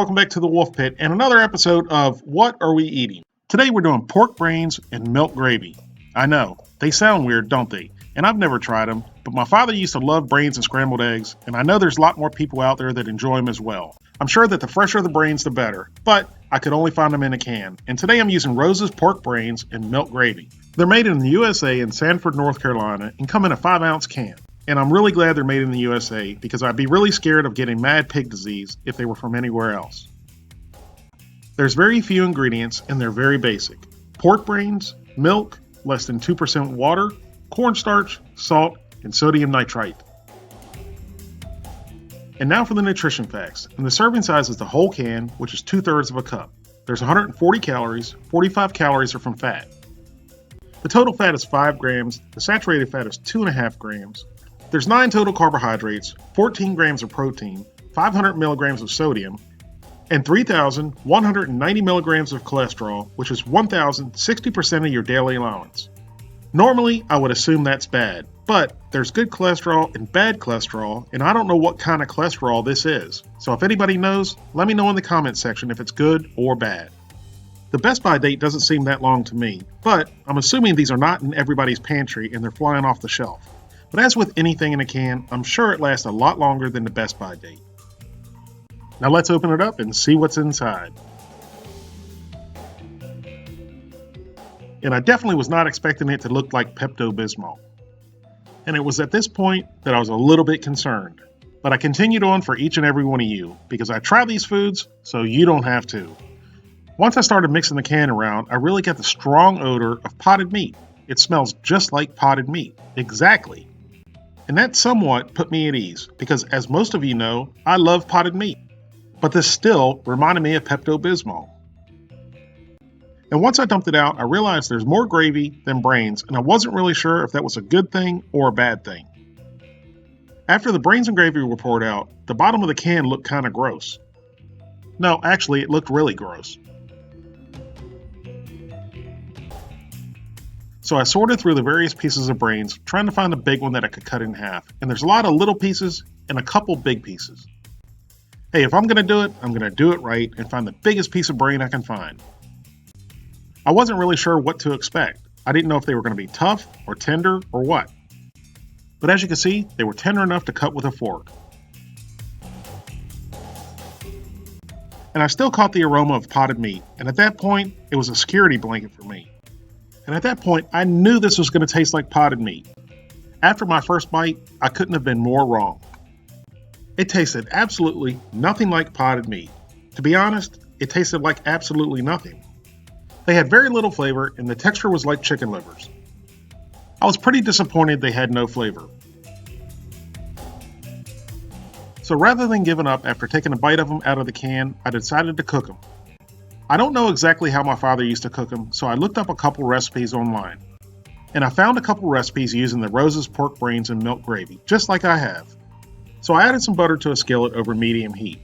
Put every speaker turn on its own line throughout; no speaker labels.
Welcome back to the Wolf Pit and another episode of What Are We Eating? Today we're doing pork brains and milk gravy. I know, they sound weird, don't they? And I've never tried them, but my father used to love brains and scrambled eggs, and I know there's a lot more people out there that enjoy them as well. I'm sure that the fresher the brains, the better, but I could only find them in a can. And today I'm using Rose's pork brains and milk gravy. They're made in the USA in Sanford, North Carolina, and come in a 5-ounce can. And I'm really glad they're made in the USA because I'd be really scared of getting mad pig disease if they were from anywhere else. There's very few ingredients and they're very basic. Pork brains, milk, less than 2% water, cornstarch, salt, and sodium nitrite. And now for the nutrition facts. And the serving size is the whole can, which is 2/3 of a cup. There's 140 calories, 45 calories are from fat. The total fat is 5 grams, the saturated fat is 2.5 grams. There's 9 total carbohydrates, 14 grams of protein, 500 milligrams of sodium, and 3,190 milligrams of cholesterol, which is 1,060% of your daily allowance. Normally, I would assume that's bad, but there's good cholesterol and bad cholesterol, and I don't know what kind of cholesterol this is. So if anybody knows, let me know in the comments section if it's good or bad. The Best By date doesn't seem that long to me, but I'm assuming these are not in everybody's pantry and they're flying off the shelf. But as with anything in a can, I'm sure it lasts a lot longer than the Best By date. Now let's open it up and see what's inside. And I definitely was not expecting it to look like Pepto-Bismol. And it was at this point that I was a little bit concerned. But I continued on for each and every one of you, because I try these foods so you don't have to. Once I started mixing the can around, I really got the strong odor of potted meat. It smells just like potted meat. Exactly. And that somewhat put me at ease, because as most of you know, I love potted meat. But this still reminded me of Pepto-Bismol. And once I dumped it out, I realized there's more gravy than brains, and I wasn't really sure if that was a good thing or a bad thing. After the brains and gravy were poured out, the bottom of the can looked kind of gross. No, actually, it looked really gross. So I sorted through the various pieces of brains, trying to find a big one that I could cut in half. And there's a lot of little pieces and a couple big pieces. Hey, if I'm going to do it, I'm going to do it right and find the biggest piece of brain I can find. I wasn't really sure what to expect. I didn't know if they were going to be tough or tender or what. But as you can see, they were tender enough to cut with a fork. And I still caught the aroma of potted meat, and at that point, it was a security blanket for me. And at that point, I knew this was going to taste like potted meat. After my first bite, I couldn't have been more wrong. It tasted absolutely nothing like potted meat. To be honest, it tasted like absolutely nothing. They had very little flavor, and the texture was like chicken livers. I was pretty disappointed they had no flavor. So rather than giving up after taking a bite of them out of the can, I decided to cook them. I don't know exactly how my father used to cook them, so I looked up a couple recipes online. And I found a couple recipes using the Rose's pork brains and milk gravy, just like I have. So I added some butter to a skillet over medium heat.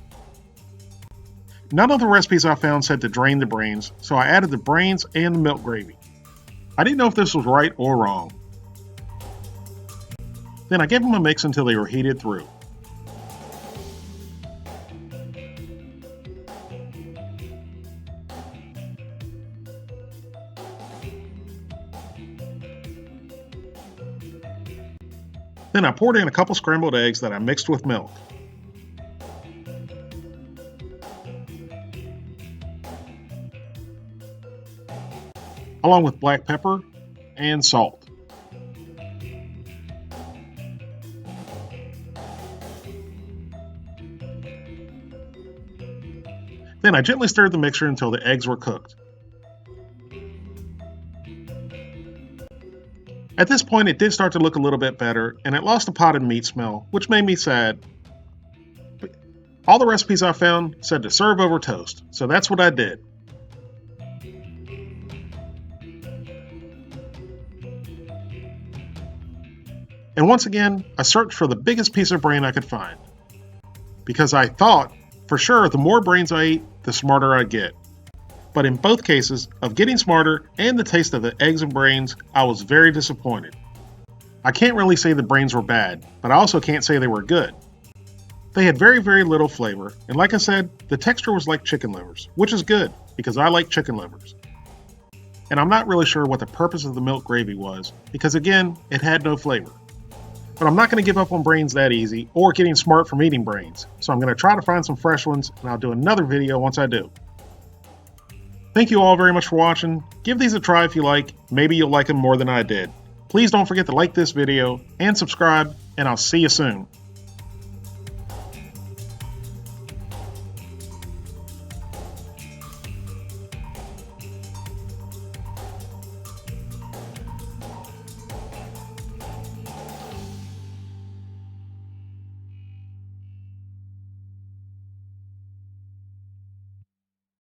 None of the recipes I found said to drain the brains, so I added the brains and the milk gravy. I didn't know if this was right or wrong. Then I gave them a mix until they were heated through. Then I poured in a couple scrambled eggs that I mixed with milk. Along with black pepper and salt. Then I gently stirred the mixture until the eggs were cooked. At this point, it did start to look a little bit better, and it lost the potted meat smell, which made me sad. But all the recipes I found said to serve over toast, so that's what I did. And once again, I searched for the biggest piece of brain I could find. Because I thought, for sure, the more brains I ate, the smarter I'd get. But in both cases, of getting smarter and the taste of the eggs and brains, I was very disappointed. I can't really say the brains were bad, but I also can't say they were good. They had very, very little flavor, and like I said, the texture was like chicken livers, which is good because I like chicken livers. And I'm not really sure what the purpose of the milk gravy was because again, it had no flavor. But I'm not going to give up on brains that easy or getting smart from eating brains, so I'm going to try to find some fresh ones and I'll do another video once I do. Thank you all very much for watching. Give these a try if you like. Maybe you'll like them more than I did. Please don't forget to like this video and subscribe, and I'll see you soon.